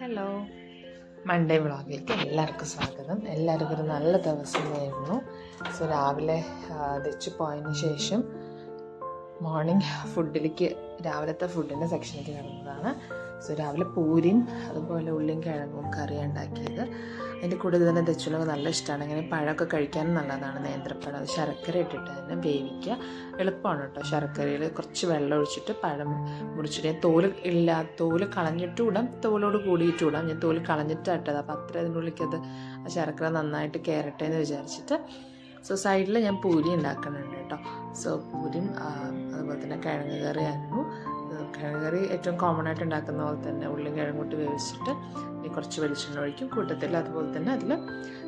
Hello, Monday വ്ളോഗിലേക്ക് എല്ലാവർക്കും സ്വാഗതം. എല്ലാവർക്കും ഒരു നല്ല ദിവസമായിരുന്നു. സോ രാവിലെ ദച്ചു പോയതിന് ശേഷം മോർണിംഗ് ഫുഡിലേക്ക് രാവിലത്തെ ഫുഡിൻ്റെ സെക്ഷനിലേക്ക് കിടന്നതാണ്. സോ രാവിലെ പൂരിയും അതുപോലെ ഉള്ളിയും കിഴങ്ങും കറിയാണ് ഉണ്ടാക്കിയത്. അതിൻ്റെ കൂടെ തന്നെ ദച്ചുനൊക്കെ നല്ല ഇഷ്ടമാണ്. ഇങ്ങനെ പഴമൊക്കെ കഴിക്കാനും നല്ലതാണ്. നേന്ത്രപ്പഴം അത് ശർക്കര ഇട്ടിട്ട് തന്നെ വേവിക്കുക. എളുപ്പമാണ് കേട്ടോ. ശർക്കരയിൽ കുറച്ച് വെള്ളം ഒഴിച്ചിട്ട് പഴം മുറിച്ചിട്ട് തോല് കളഞ്ഞിട്ടും ഇടാം, തോലോട് കൂടിയിട്ടും ഇടാം. ഞാൻ തോല് കളഞ്ഞിട്ടാട്ടത്. അപ്പോൾ അത്ര അതിനുള്ളിലേക്കത് ആ ശർക്കര നന്നായിട്ട് കയറട്ടെ എന്ന് വിചാരിച്ചിട്ട്. സോ സൈഡിൽ ഞാൻ പൂരി ഉണ്ടാക്കുന്നുണ്ട് കേട്ടോ. സോ പൂരിയും അതുപോലെ തന്നെ കിഴങ്ങ് കറിയായിരുന്നു. കിഴങ്ങ് കറി ഏറ്റവും കോമൺ ആയിട്ട് ഉണ്ടാക്കുന്ന പോലെ തന്നെ ഉള്ളിയും കിഴങ്ങോട്ട് വേവിച്ചിട്ട് കുറച്ച് വെളിച്ചെണ്ണ ഒഴിക്കും കൂട്ടത്തിൽ. അതുപോലെ തന്നെ അതിൽ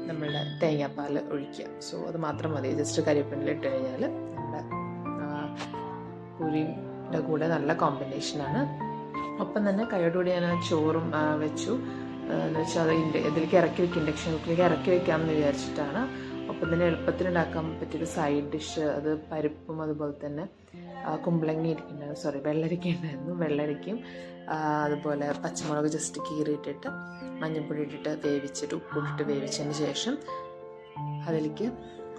നമ്മളുടെ തേങ്ങാപ്പാൽ ഒഴിക്കുക. സോ അത് മാത്രം മതി. ജസ്റ്റ് കരിവേപ്പില ഇട്ട് കഴിഞ്ഞാൽ നമ്മുടെ പൂരിയുടെ കൂടെ നല്ല കോമ്പിനേഷനാണ്. ഒപ്പം തന്നെ കൈയോടുകൂടി ഞാൻ ചോറും വെച്ചു. എന്ന് വെച്ചാൽ അത് ഇതിലേക്ക് ഇറക്കി വെക്കും, ഇൻഡക്ഷൻ കുക്കിലേക്ക് ഇറക്കി വെക്കാമെന്ന് വിചാരിച്ചിട്ടാണ്. ഒപ്പം തന്നെ എളുപ്പത്തിന് ഉണ്ടാക്കാൻ പറ്റിയൊരു സൈഡ് ഡിഷ്, അത് പരിപ്പും അതുപോലെ തന്നെ വെള്ളരിക്ക ഉണ്ടായിരുന്നു. വെള്ളരിക്കയും അതുപോലെ പച്ചമുളക് ജസ്റ്റ് കീറിയിട്ടിട്ട് മഞ്ഞൾപ്പൊടി ഇട്ടിട്ട് വേവിച്ചിട്ട് ഉപ്പിട്ടിട്ട് വേവിച്ചതിന് ശേഷം അതിലേക്ക്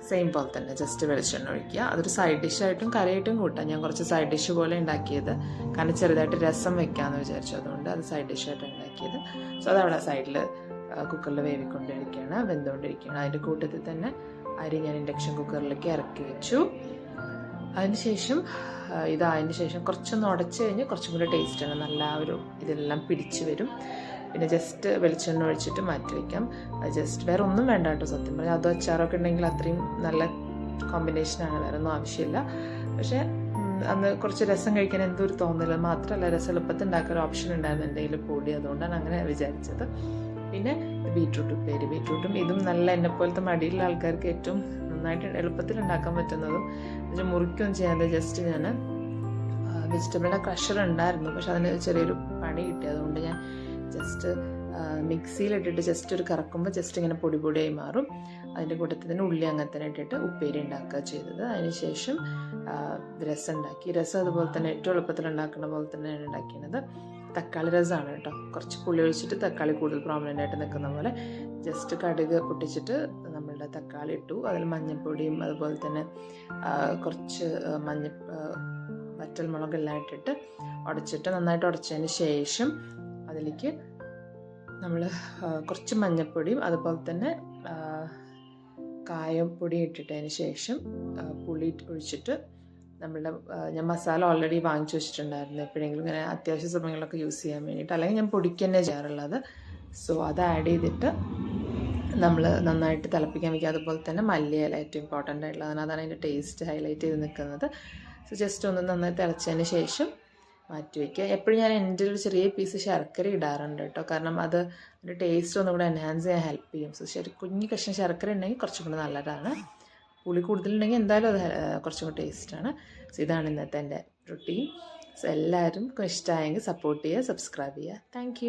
സെയിം പോലെ തന്നെ ജസ്റ്റ് വെളിച്ചെണ്ണ ഒഴിക്കുക. അതൊരു സൈഡ് ഡിഷായിട്ടും കറിയായിട്ടും കൂട്ടാം. ഞാൻ കുറച്ച് സൈഡ് ഡിഷ് പോലെ ഉണ്ടാക്കിയത്, കാരണം ചെറുതായിട്ട് രസം വെക്കാമെന്ന് വിചാരിച്ചു. അതുകൊണ്ട് അത് സൈഡ് ഡിഷായിട്ട് ഉണ്ടാക്കിയത്. സോ അതവിടെ സൈഡിൽ കുക്കറിൽ വേവിക്കൊണ്ടിരിക്കുകയാണ്, വെന്തുകൊണ്ടിരിക്കുകയാണ്. അതിൻ്റെ കൂട്ടത്തിൽ തന്നെ അരി ഞാൻ ഇൻഡക്ഷൻ കുക്കറിലേക്ക് ഇറക്കി വെച്ചു. അതിനുശേഷം ഇതായതിന് ശേഷം കുറച്ചൊന്ന് ഉടച്ച് കഴിഞ്ഞ് കുറച്ചും കൂടി ടേസ്റ്റാണ്. നല്ല ഒരു ഇതെല്ലാം പിടിച്ച് വരും. പിന്നെ ജസ്റ്റ് വെളിച്ചെണ്ണ ഒഴിച്ചിട്ട് മാറ്റി വയ്ക്കാം. ജസ്റ്റ് വേറെ ഒന്നും വേണ്ട കേട്ടോ. സത്യം പറഞ്ഞാൽ അതോ അച്ചാറൊക്കെ ഉണ്ടെങ്കിൽ അത്രയും നല്ല കോമ്പിനേഷനാണ്. വേറെ ഒന്നും ആവശ്യമില്ല. പക്ഷേ അന്ന് കുറച്ച് രസം കഴിക്കാൻ എന്തോ ഒരു തോന്നില്ല. മാത്രമല്ല രസം എളുപ്പത്തിൽ ഉണ്ടാക്കാൻ ഓപ്ഷൻ ഉണ്ടായിരുന്നു എൻ്റെ കയ്യിൽ പൊടി. അതുകൊണ്ടാണ് അങ്ങനെ വിചാരിച്ചത്. പിന്നെ ബീട്രൂട്ടും ഇതും നല്ല എന്നെപ്പോലത്തെ മടിയുള്ള ആൾക്കാർക്ക് ഏറ്റവും നന്നായിട്ട് എളുപ്പത്തിൽ ഉണ്ടാക്കാൻ പറ്റുന്നതും മുറിക്കുകയും ചെയ്യാതെ ജസ്റ്റ് ഞാൻ വെജിറ്റബിളിൻ്റെ ക്രഷർ ഉണ്ടായിരുന്നു, പക്ഷെ അതിന് ചെറിയൊരു പണി കിട്ടി. അതുകൊണ്ട് ഞാൻ ജസ്റ്റ് മിക്സിയിലിട്ടിട്ട് ജസ്റ്റ് ഒരു കറക്കുമ്പോൾ ജസ്റ്റ് ഇങ്ങനെ പൊടിയായി മാറും. അതിൻ്റെ കൂട്ടത്തിൽ തന്നെ ഉള്ളി അങ്ങനെ തന്നെ ഇട്ടിട്ട് ഉപ്പേരി ഉണ്ടാക്കുക ചെയ്തത്. അതിനുശേഷം രസം ഉണ്ടാക്കി. രസം അതുപോലെ തന്നെ ഏറ്റവും എളുപ്പത്തിൽ ഉണ്ടാക്കുന്ന പോലെ തന്നെയാണ് ഉണ്ടാക്കിയത്. തക്കാളി രസമാണ് കേട്ടോ. കുറച്ച് പുളി ഒഴിച്ചിട്ട് തക്കാളി കൂടുതൽ പ്രോമിനൻ്റ് ആയിട്ട് നിൽക്കുന്ന പോലെ ജസ്റ്റ് കടുക് പൊട്ടിച്ചിട്ട് നമ്മളുടെ തക്കാളി ഇട്ടു. അതിൽ മഞ്ഞൾപ്പൊടിയും അതുപോലെ തന്നെ കുറച്ച് വറ്റൽമുളകെല്ലാം ഇട്ടിട്ട് ഉടച്ചിട്ട് നന്നായിട്ട് ഉടച്ചതിന് ശേഷം അതിലേക്ക് നമ്മൾ കുറച്ച് മഞ്ഞൾപ്പൊടിയും അതുപോലെ തന്നെ കായപ്പൊടി ഇട്ടിട്ടതിന് ശേഷം പുളി ഒഴിച്ചിട്ട് ഞാൻ മസാല ഓൾറെഡി വാങ്ങിച്ചു വെച്ചിട്ടുണ്ടായിരുന്നു. എപ്പോഴെങ്കിലും ഇങ്ങനെ അത്യാവശ്യ സമയങ്ങളിലൊക്കെ യൂസ് ചെയ്യാൻ വേണ്ടിയിട്ട്, അല്ലെങ്കിൽ ഞാൻ പൊടിക്ക് തന്നെ ചെയ്യാറുള്ളത്. സോ അത് ആഡ് ചെയ്തിട്ട് നമ്മൾ നന്നായിട്ട് തിളപ്പിക്കാൻ വയ്ക്കുക. അതുപോലെ തന്നെ മല്ലിയില ഏറ്റവും ഇമ്പോർട്ടൻ്റ് ആയിട്ടുള്ളതാണ്. അതാണ് അതിൻ്റെ ടേസ്റ്റ് ഹൈലൈറ്റ് ചെയ്ത് നിൽക്കുന്നത്. സോ ജസ്റ്റ് ഒന്ന് നന്നായി തിളച്ചതിന് ശേഷം മാറ്റി വയ്ക്കുക. എപ്പോഴും ഞാൻ എൻ്റെ ഒരു ചെറിയ പീസ് ശർക്കര ഇടാറുണ്ട് കേട്ടോ. കാരണം അത് അതിൻ്റെ ടേസ്റ്റ് ഒന്നും കൂടെ എൻഹാൻസ് ചെയ്യാൻ ഹെൽപ്പ് ചെയ്യും. സോ കുഞ്ഞു കഷ്ണം ശർക്കര ഉണ്ടെങ്കിൽ കുറച്ചും കൂടി നല്ലതാണ്. പുളി കൂടുതലുണ്ടെങ്കിൽ എന്തായാലും അത് കുറച്ചും കൂടി ടേസ്റ്റാണ്. സോ ഇതാണ് ഇന്നത്തെ എൻ്റെ റൊട്ടീൻ. സോ എല്ലാവരും ഇഷ്ടമായെങ്കിൽ സപ്പോർട്ട് ചെയ്യുക, സബ്സ്ക്രൈബ് ചെയ്യുക. താങ്ക്